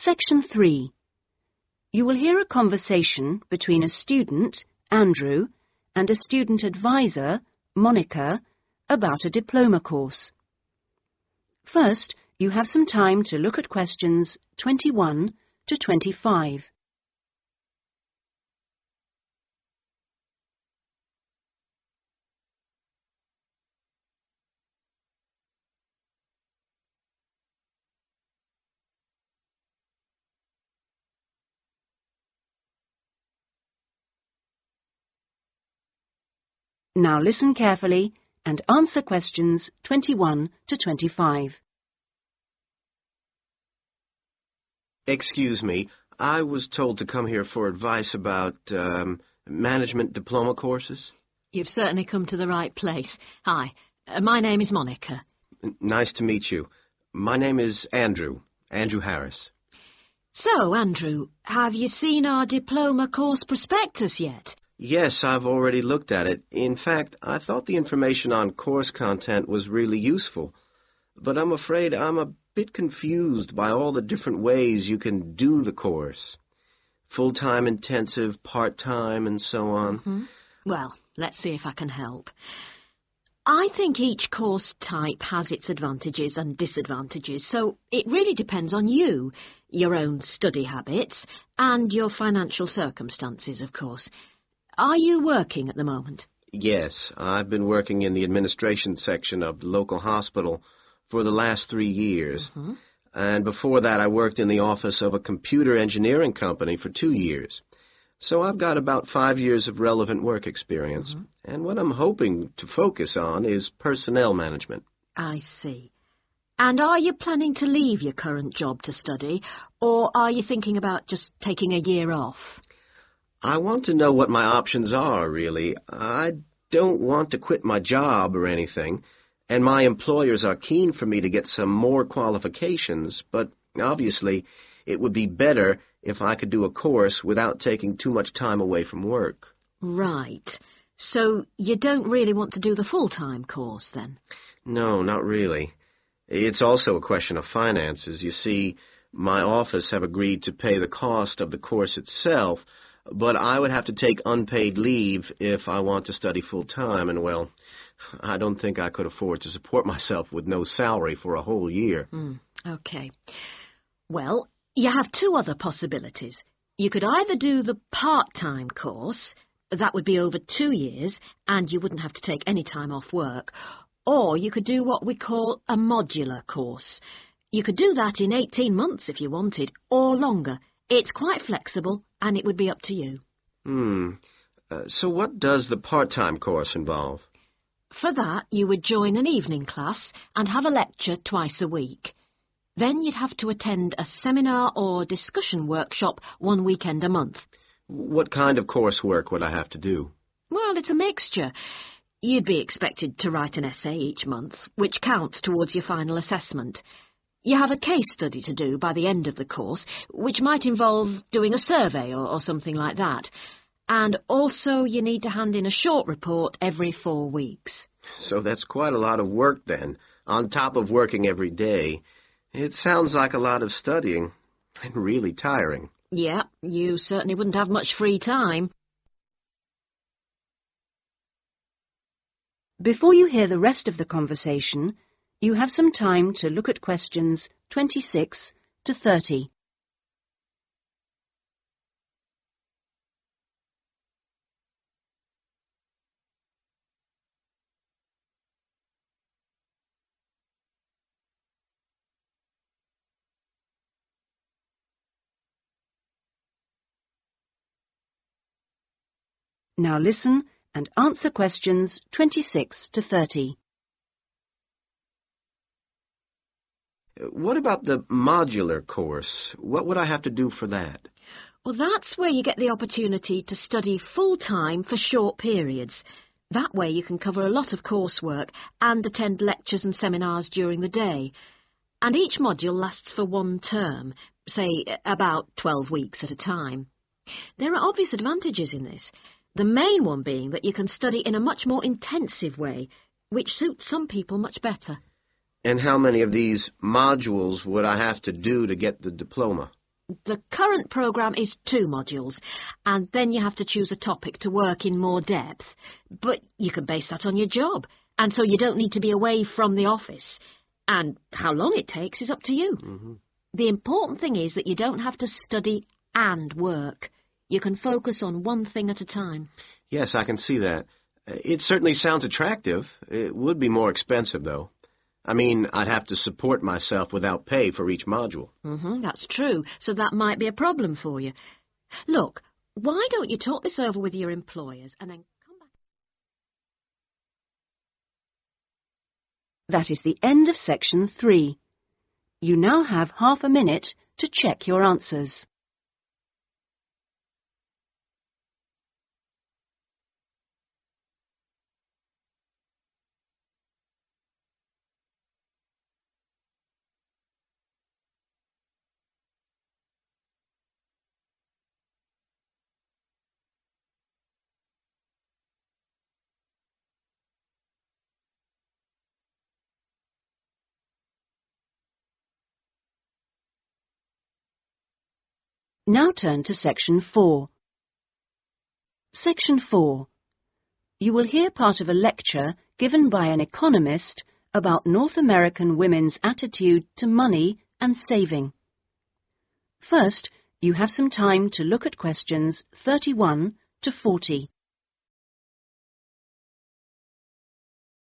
Section 3. You will hear a conversation between a student, Andrew, and a student advisor, Monica, about a diploma course. First, you have some time to look at questions 21 to 25. Now listen carefully and answer questions 21 to 25. Excuse me, I was told to come here for advice about management diploma courses. You've certainly come to the right place. Hi, my name is Monica. Nice to meet you. My name is Andrew Harris. So, Andrew, have you seen our diploma course prospectus yet? Yes, I've already looked at it. In fact, I thought the information on course content was really useful. But I'm afraid I'm a bit confused by all the different ways you can do the course. Full-time intensive, part-time, and so on. Mm-hmm. Well, let's see if I can help. I think each course type has its advantages and disadvantages, so it really depends on you, your own study habits, and your financial circumstances, of course. Are you working at the moment? Yes, I've been working in the administration section of the local hospital for the last 3 years. Mm-hmm. And before that, I worked in the office of a computer engineering company for 2 years. So I've got about 5 years of relevant work experience. Mm-hmm. And what I'm hoping to focus on is personnel management. I see. And are you planning to leave your current job to study, or are you thinking about just taking a year off? I want to know what my options are, really. I don't want to quit my job or anything, and my employers are keen for me to get some more qualifications, but obviously it would be better if I could do a course without taking too much time away from work. Right. So you don't really want to do the full-time course, then? No, not really. It's also a question of finances. You see, my office have agreed to pay the cost of the course itself, but I would have to take unpaid leave if I want to study full-time, and, well, I don't think I could afford to support myself with no salary for a whole year. Okay. Well, you have two other possibilities. You could either do the part-time course, that would be over 2 years, and you wouldn't have to take any time off work, or you could do what we call a modular course. You could do that in 18 months if you wanted, or longer. It's quite flexible, and it would be up to you. So what does the part-time course involve? For that, you would join an evening class and have a lecture twice a week. Then you'd have to attend a seminar or discussion workshop 1 weekend a month. What kind of coursework would I have to do? Well, it's a mixture. You'd be expected to write an essay each month, which counts towards your final assessment. You have a case study to do by the end of the course, which might involve doing a survey or something like that. And also you need to hand in a short report every 4 weeks. So that's quite a lot of work then, on top of working every day. It sounds like a lot of studying, and really tiring. Yeah, you certainly wouldn't have much free time. Before you hear the rest of the conversation, you have some time to look at questions 26 to 30. Now listen and answer questions 26 to 30. What about the modular course? What would I have to do for that? Well, that's where you get the opportunity to study full-time for short periods. That way you can cover a lot of coursework and attend lectures and seminars during the day. And each module lasts for 1 term, say about 12 weeks at a time. There are obvious advantages in this. The main one being that you can study in a much more intensive way, which suits some people much better. And how many of these modules would I have to do to get the diploma? The current programme is 2 modules, and then you have to choose a topic to work in more depth. But you can base that on your job, and so you don't need to be away from the office. And how long it takes is up to you. Mm-hmm. The important thing is that you don't have to study and work. You can focus on one thing at a time. Yes, I can see that. It certainly sounds attractive. It would be more expensive, though. I mean, I'd have to support myself without pay for each module. That's true, so that might be a problem for you. Look, why don't you talk this over with your employers and then come back? That is the end of section 3. You now have half a minute to check your answers. Now turn to section 4. Section 4. You will hear part of a lecture given by an economist about North American women's attitude to money and saving. First, you have some time to look at questions 31 to 40.